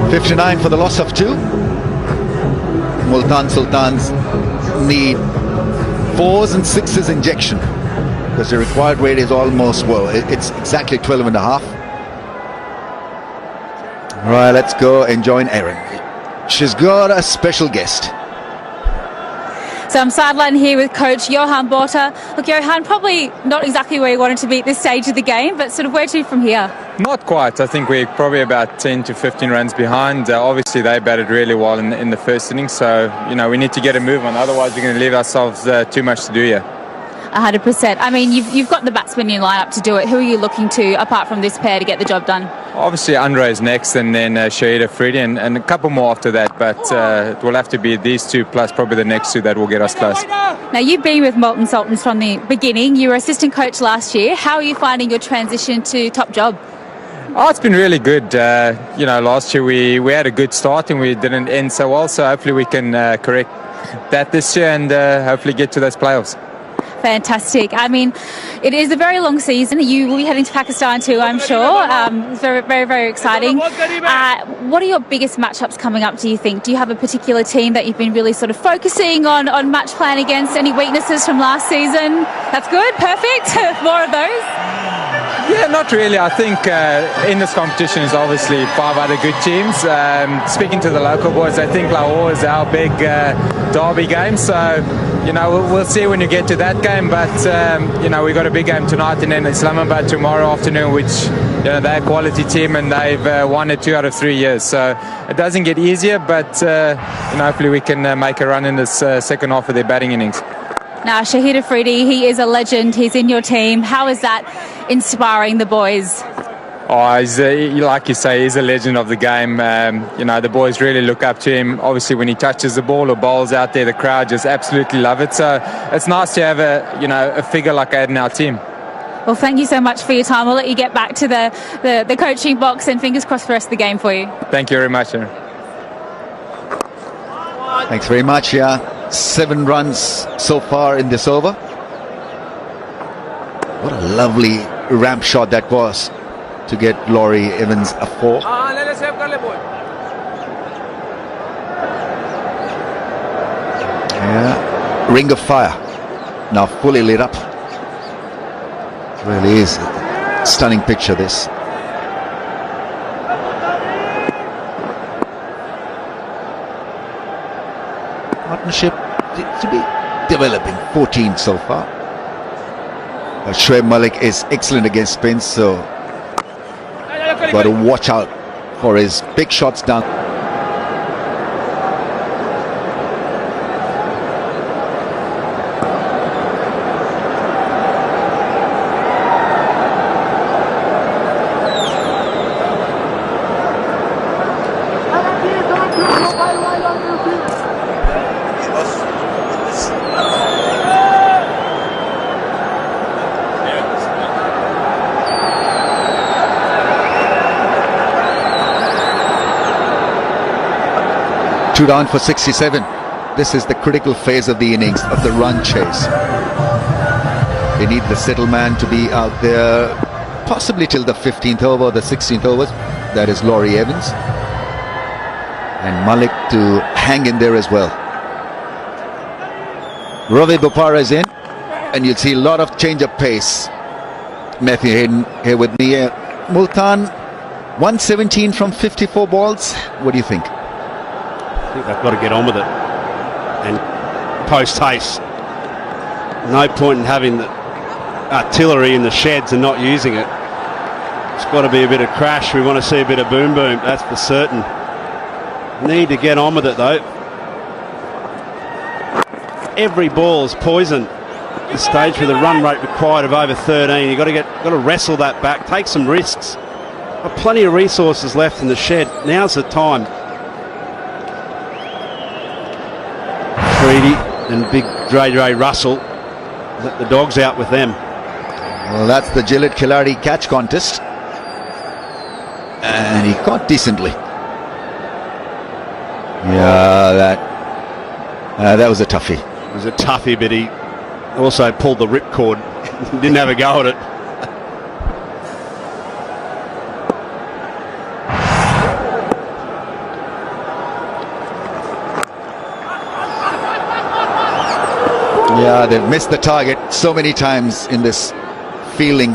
59 for the loss of 2. Multan Sultans need 4s and 6s injection because the required weight is almost, well, it's exactly 12.5. Right, let's go and join Erin. She's got a special guest. So I'm sidelined here with coach Johan Borta. Look, Johan, probably not exactly where you wanted to be at this stage of the game, but sort of where to from here? Not quite. I think we're probably about 10 to 15 runs behind. Obviously, they batted really well in the first inning, so we need to get a move on. Otherwise, we're going to leave ourselves too much to do here. 100%. I mean, you've got the batsmen in line up to do it. Who are you looking to, apart from this pair, to get the job done? Obviously, Andre's next, and then Shahid Afridi, and a couple more after that. But it will have to be these two plus probably the next two that will get us close. Now, you've been with MULTAN Sultans from the beginning. You were assistant coach last year. How are you finding your transition to top job? Oh, it's been really good. Last year we had a good start and we didn't end so well. So hopefully we can correct that this year and hopefully get to those playoffs. Fantastic. I mean, it is a very long season. You will be heading to Pakistan too, I'm sure. It's very, very, very exciting. What are your biggest matchups coming up, do you think? Do you have a particular team that you've been really sort of focusing on match plan against? Any weaknesses from last season? That's good. Perfect. More of those. Yeah, not really. I think in this competition is obviously 5 other good teams. Speaking to the local boys, I think Lahore is our big derby game. So, we'll see when you get to that game. But, we've got a big game tonight and then Islamabad tomorrow afternoon, which, they're a quality team and they've won it 2 out of 3 years. So it doesn't get easier, but, hopefully we can make a run in this second half of their batting innings. Now, Shahid Afridi, he is a legend. He's in your team. How is that inspiring the boys? Oh, like you say, he's a legend of the game. The boys really look up to him. Obviously, when he touches the ball or bowls out there, the crowd just absolutely love it. So it's nice to have a figure like that in our team. Well, thank you so much for your time. I'll let you get back to the coaching box and fingers crossed for the rest of the game for you. Thank you very much, Aaron. Thanks very much, yeah. 7 runs so far in this over. What a lovely ramp shot that was to get Laurie Evans a 4. Yeah, ring of fire now fully lit up. Really is a stunning picture, this. Partnership seems to be developing. 14 so far. But Shoaib Malik is excellent against spins, so got to watch out for his big shots down. Two down for 67. This is the critical phase of the innings, of the run chase. They need the settle man to be out there possibly till the 15th over or the 16th overs. That is Laurie Evans. And Malik to hang in there as well. Ravi Bopara is in. And you'll see a lot of change of pace. Matthew Hayden here with me. Multan, 117 from 54 balls. What do you think? I think they've got to get on with it and post haste. No point in having the artillery in the sheds and not using it. It's got to be a bit of crash. We want to see a bit of boom boom, that's for certain. Need to get on with it though. Every ball is poison. The stage with a run rate required of over 13. You've got to wrestle that back, take some risks. Got plenty of resources left in the shed. Now's the time. And big Dre Russell, let the dogs out with them. Well, that's the Gillette Khiladi catch contest, and he caught decently. Yeah, that was a toughie. It was a toughie, but he also pulled the ripcord. Didn't have a go at it. Yeah, they've missed the target so many times in this fielding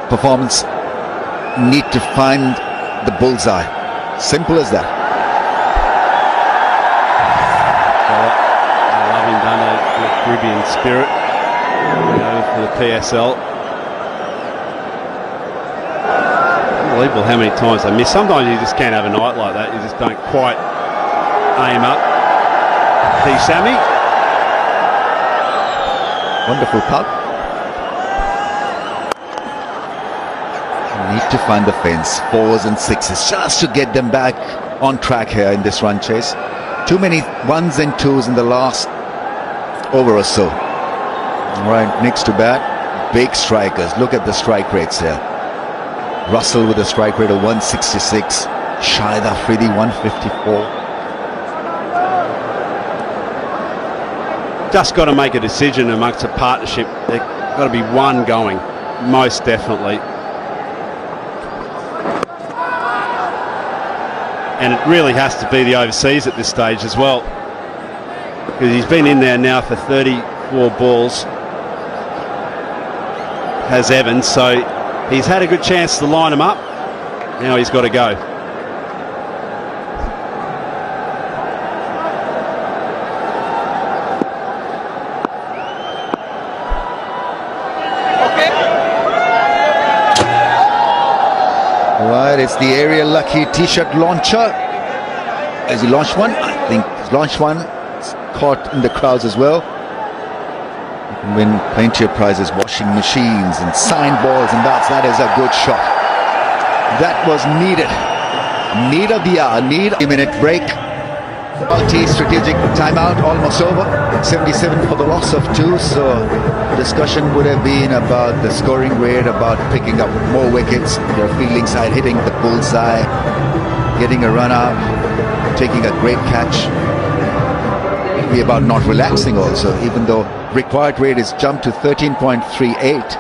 performance. Need to find the bullseye. Simple as that. Loving done a Caribbean spirit, for the PSL. Unbelievable how many times they miss. Sometimes you just can't have a night like that. You just don't quite aim up. See Sammy. Wonderful putt. Need to find the fence. 4s and 6s just to get them back on track here in this run chase. Too many 1s and 2s in the last over or so. All right, next to bat, big strikers. Look at the strike rates here. Russell with a strike rate of 166. Shahid Afridi 154. Just got to make a decision amongst a partnership. There's got to be one going, most definitely. And it really has to be the overseas at this stage as well, because he's been in there now for 34 balls, has Evans, so he's had a good chance to line him up. Now he's got to go. Right, it's the Ariel Lucky T-shirt launcher. Has he launched one? I think he's launched one. It's caught in the crowds as well. You can win plenty of prizes, washing machines and signed balls and bats. That is a good shot. That was needed. Need of the hour. Need a minute break. Multi-strategic timeout almost over. 77 for the loss of 2. So discussion would have been about the scoring rate, about picking up more wickets, their fielding side hitting the bullseye, getting a run out, taking a great catch. It'll be about not relaxing also, even though required rate is jumped to 13.38.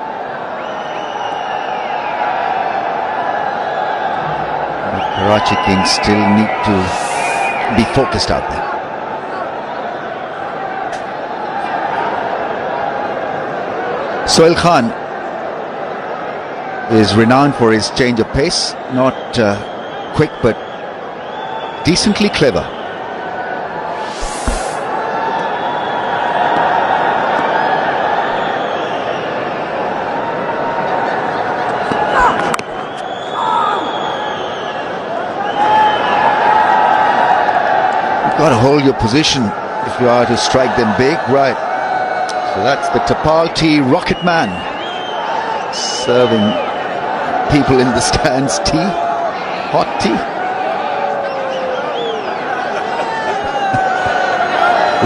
Karachi Kings still need to be focused out there. Sohail Khan is renowned for his change of pace, not quick but decently clever. Got to hold your position if you are to strike them big, right? So that's the Tapal tea rocket man serving people in the stands tea, hot tea.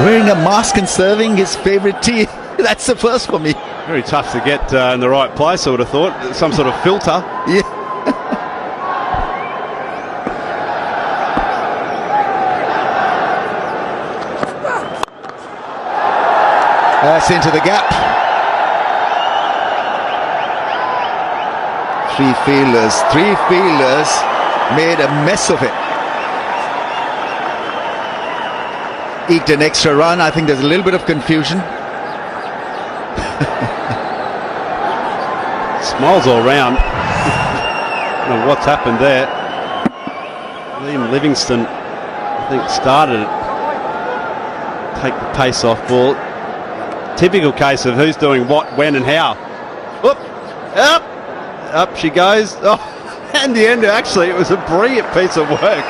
Wearing a mask and serving his favorite tea. That's the first for me. Very tough to get in the right place, I would have thought. Some sort of filter. Yeah. That's into the gap. 3 fielders made a mess of it. Eked an extra run. I think there's a little bit of confusion. Smiles all round. I don't know what's happened there. Liam Livingston, I think, started it. Take the pace off ball. Typical case of who's doing what, when and how. Whoop, up she goes. Oh, and the end, actually, it was a brilliant piece of work.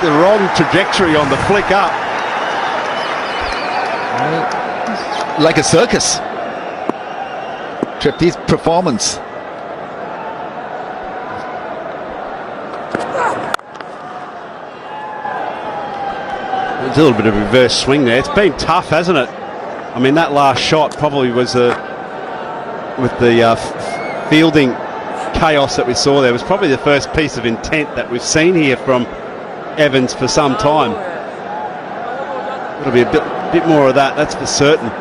The wrong trajectory on the flick up. Like a circus. Trapeze performance. There's a little bit of reverse swing there. It's been tough, hasn't it? I mean, that last shot probably was with the fielding chaos that we saw there, was probably the first piece of intent that we've seen here from Evans for some time. It'll be a bit more of that, that's for certain.